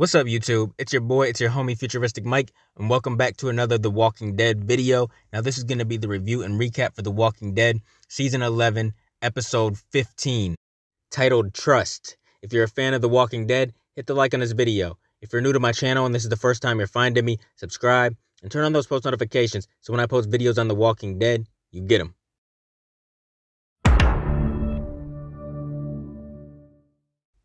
What's up, YouTube? It's your homie, FuturisticMike, and welcome back to another The Walking Dead video. Now, this is going to be the review and recap for The Walking Dead, Season 11, Episode 15, titled Trust. If you're a fan of The Walking Dead, hit the like on this video. If you're new to my channel and this is the first time you're finding me, subscribe and turn on those post notifications so when I post videos on The Walking Dead, you get them.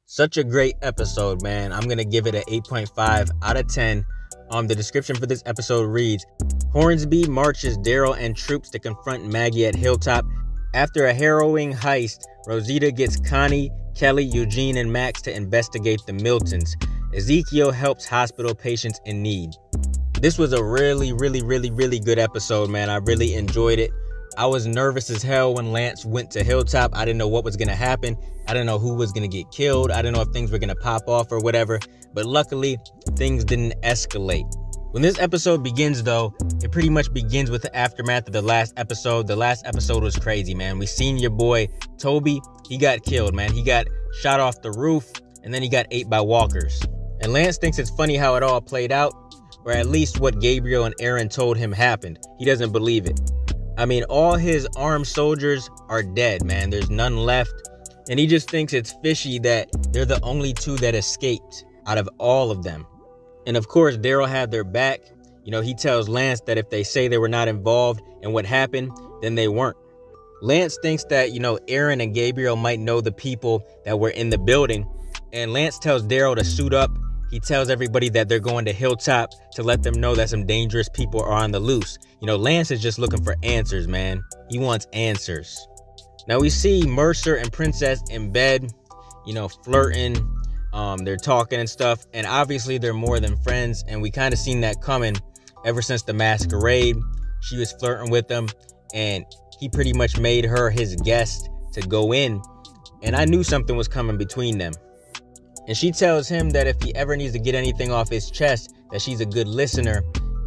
Such a great episode, man. I'm going to give it an 8.5 out of 10. The description for this episode reads, Hornsby marches Daryl and troops to confront Maggie at Hilltop. After a harrowing heist, Rosita gets Connie, Kelly, Eugene, and Max to investigate the Miltons. Ezekiel helps hospital patients in need. This was a really good episode, man. I really enjoyed it. I was nervous as hell when Lance went to Hilltop. I didn't know what was going to happen. I didn't know who was going to get killed. I didn't know if things were going to pop off or whatever. But luckily, things didn't escalate. When this episode begins, though, it pretty much begins with the aftermath of the last episode. The last episode was crazy, man. We seen your boy, Toby. He got killed, man. He got shot off the roof, and then he got ate by walkers. And Lance thinks it's funny how it all played out, or at least what Gabriel and Aaron told him happened. He doesn't believe it. I mean, all his armed soldiers are dead, man. There's none left. And he just thinks it's fishy that they're the only two that escaped out of all of them. And of course, Daryl had their back. You know, he tells Lance that if they say they were not involved in what happened, then they weren't. Lance thinks that, you know, Aaron and Gabriel might know the people that were in the building. And Lance tells Daryl to suit up. He tells everybody that they're going to Hilltop to let them know that some dangerous people are on the loose. You know, Lance is just looking for answers, man. He wants answers. Now we see Mercer and Princess in bed, you know, flirting. They're talking and stuff. And obviously they're more than friends. And we kind of seen that coming ever since the masquerade. She was flirting with him and he pretty much made her his guest to go in. And I knew something was coming between them. And she tells him that if he ever needs to get anything off his chest, that she's a good listener,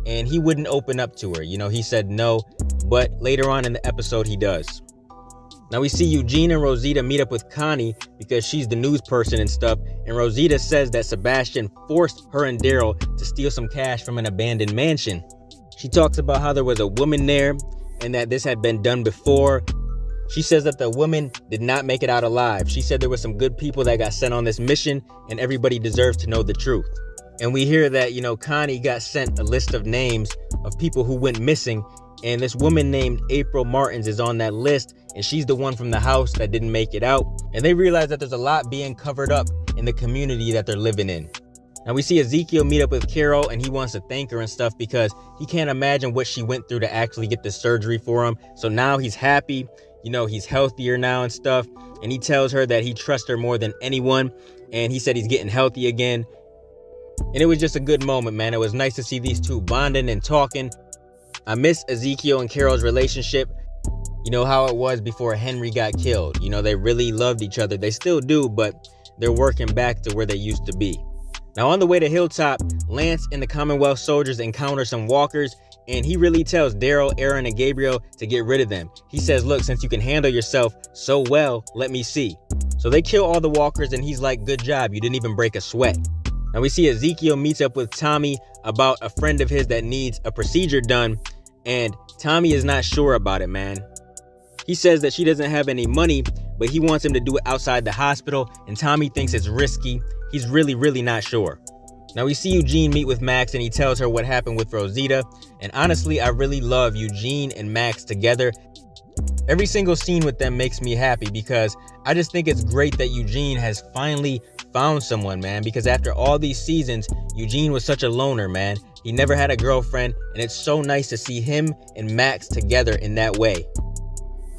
and he wouldn't open up to her. You know, he said no, but later on in the episode, he does. Now we see Eugene and Rosita meet up with Connie because she's the news person and stuff, and Rosita says that Sebastian forced her and Daryl to steal some cash from an abandoned mansion. She talks about how there was a woman there and that this had been done before. She says that the woman did not make it out alive. She said there were some good people that got sent on this mission and everybody deserves to know the truth. And we hear that, you know, Connie got sent a list of names of people who went missing. And this woman named April Martins is on that list. And she's the one from the house that didn't make it out. And they realize that there's a lot being covered up in the community that they're living in. Now we see Ezekiel meet up with Carol and he wants to thank her and stuff because he can't imagine what she went through to actually get the surgery for him. So now he's happy. You know, he's healthier now and stuff. And he tells her that he trusts her more than anyone. And he said he's getting healthy again. And it was just a good moment, man. It was nice to see these two bonding and talking. I miss Ezekiel and Carol's relationship. You know how it was before Henry got killed. You know, they really loved each other. They still do, but they're working back to where they used to be. Now, on the way to Hilltop, Lance and the Commonwealth soldiers encounter some walkers. And he really tells Daryl, Aaron, and Gabriel to get rid of them. He says, look, since you can handle yourself so well, let me see. So they kill all the walkers and he's like, good job. You didn't even break a sweat. Now we see Ezekiel meets up with Tommy about a friend of his that needs a procedure done. And Tommy is not sure about it, man. He says that she doesn't have any money, but he wants him to do it outside the hospital. And Tommy thinks it's risky. He's really not sure. Now we see Eugene meet with Max and he tells her what happened with Rosita. And honestly, I really love Eugene and Max together. Every single scene with them makes me happy because I just think it's great that Eugene has finally found someone, man. Because after all these seasons, Eugene was such a loner, man. He never had a girlfriend, and it's so nice to see him and Max together in that way.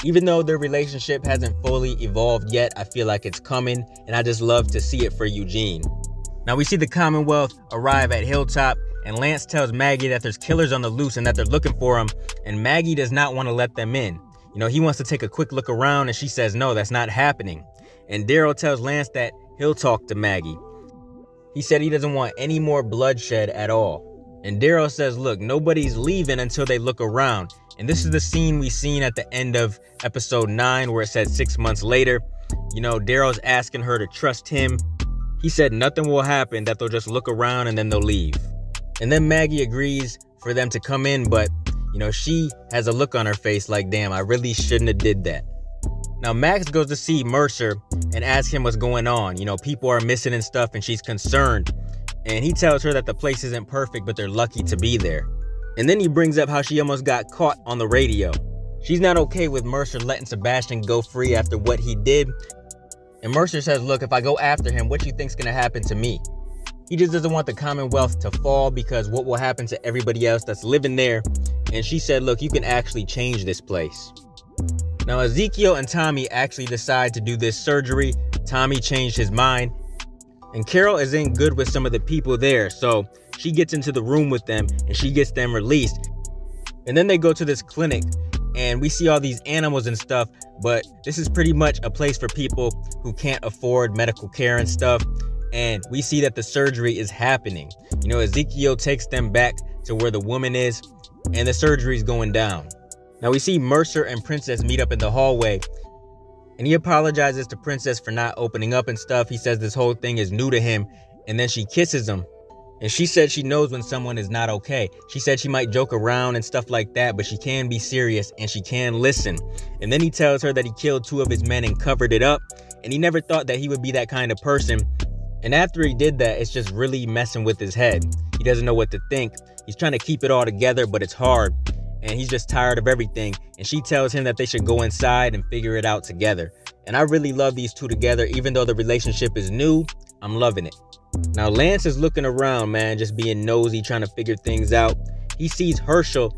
Even though their relationship hasn't fully evolved yet, I feel like it's coming, and I just love to see it for Eugene. Now we see the Commonwealth arrive at Hilltop and Lance tells Maggie that there's killers on the loose and that they're looking for him, and Maggie does not want to let them in. You know, he wants to take a quick look around and she says, no, that's not happening. And Daryl tells Lance that he'll talk to Maggie. He said he doesn't want any more bloodshed at all. And Daryl says, look, nobody's leaving until they look around. And this is the scene we seen at the end of episode 9 where it said 6 months later. You know, Daryl's asking her to trust him. He said nothing will happen, that they'll just look around and then they'll leave. And then Maggie agrees for them to come in, but she has a look on her face like, damn, I really shouldn't have did that. Now Max goes to see Mercer and asks him what's going on. People are missing and stuff, and she's concerned. And he tells her that the place isn't perfect, but they're lucky to be there. And then he brings up how she almost got caught on the radio. She's not okay with Mercer letting Sebastian go free after what he did. And Mercer says, look, if I go after him, what do you think's gonna happen to me? He just doesn't want the Commonwealth to fall, because what will happen to everybody else that's living there? And she said, look, you can actually change this place. Now Ezekiel and Tommy actually decide to do this surgery. Tommy changed his mind. And Carol isn't good with some of the people there, so she gets into the room with them and she gets them released. And then they go to this clinic and we see all these animals and stuff, but this is pretty much a place for people who can't afford medical care and stuff. And we see that the surgery is happening. Ezekiel takes them back to where the woman is, and the surgery is going down. Now we see Mercer and Princess meet up in the hallway, and he apologizes to Princess for not opening up and stuff. He says this whole thing is new to him, and then she kisses him. And she said she knows when someone is not okay. She said she might joke around and stuff like that, but she can be serious and she can listen. And then he tells her that he killed 2 of his men and covered it up, and he never thought that he would be that kind of person. And after he did that, it's just really messing with his head. He doesn't know what to think. He's trying to keep it all together, but it's hard. And he's just tired of everything. And she tells him that they should go inside and figure it out together. And I really love these two together. Even though the relationship is new, I'm loving it. Now Lance is looking around, man, just being nosy, trying to figure things out. He sees Herschel,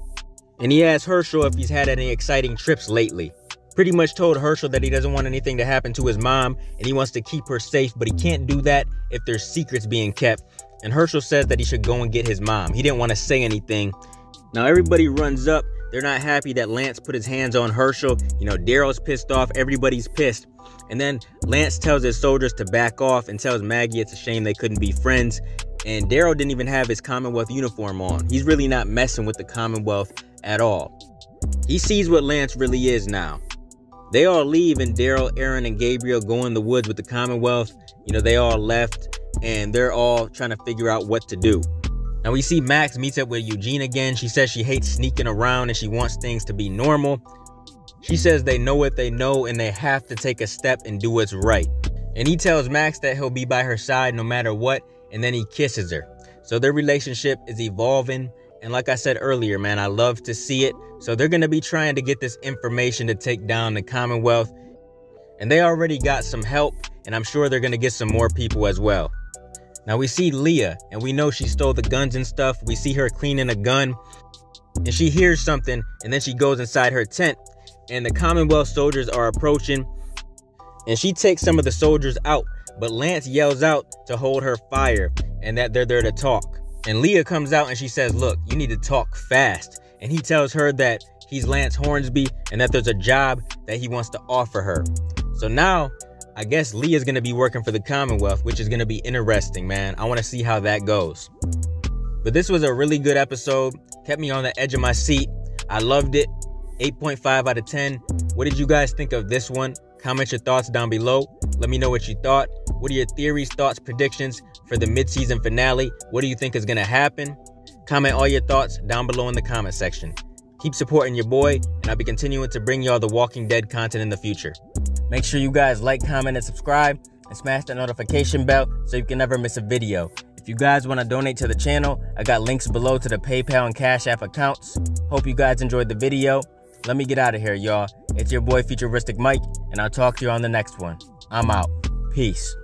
and he asks Herschel if he's had any exciting trips lately. Pretty much told Herschel that he doesn't want anything to happen to his mom, and he wants to keep her safe, but he can't do that if there's secrets being kept. And Herschel says that he should go and get his mom. He didn't want to say anything. Now everybody runs up. They're not happy that Lance put his hands on Herschel. Daryl's pissed off. Everybody's pissed. And then Lance tells his soldiers to back off and tells Maggie it's a shame they couldn't be friends. And Daryl didn't even have his Commonwealth uniform on. He's really not messing with the Commonwealth at all. He sees what Lance really is now. They all leave, and Daryl, Aaron, and Gabriel go in the woods with the Commonwealth. They all left, and they're all trying to figure out what to do. Now we see Max meets up with Eugene again. She says she hates sneaking around and she wants things to be normal. She says they know what they know and they have to take a step and do what's right. And he tells Max that he'll be by her side no matter what, and then he kisses her. So their relationship is evolving. And like I said earlier, man, I love to see it. So they're going to be trying to get this information to take down the Commonwealth. And they already got some help, and I'm sure they're going to get some more people as well. Now we see Leah, and we know she stole the guns and stuff. We see her cleaning a gun, and she hears something, and then she goes inside her tent, and the Commonwealth soldiers are approaching, and she takes some of the soldiers out, but Lance yells out to hold her fire, and that they're there to talk. And Leah comes out and she says, look, you need to talk fast. And he tells her that he's Lance Hornsby and that there's a job that he wants to offer her. So now, I guess Leah's going to be working for the Commonwealth, which is going to be interesting, man. I want to see how that goes. But this was a really good episode. Kept me on the edge of my seat. I loved it. 8.5 out of 10. What did you guys think of this one? Comment your thoughts down below. Let me know what you thought. What are your theories, thoughts, predictions for the mid-season finale? What do you think is going to happen? Comment all your thoughts down below in the comment section. Keep supporting your boy, and I'll be continuing to bring y'all the Walking Dead content in the future. Make sure you guys like, comment, and subscribe, and smash that notification bell so you can never miss a video. If you guys want to donate to the channel, I got links below to the PayPal and Cash App accounts. Hope you guys enjoyed the video. Let me get out of here, y'all. It's your boy, FuturisticMike, and I'll talk to you on the next one. I'm out. Peace.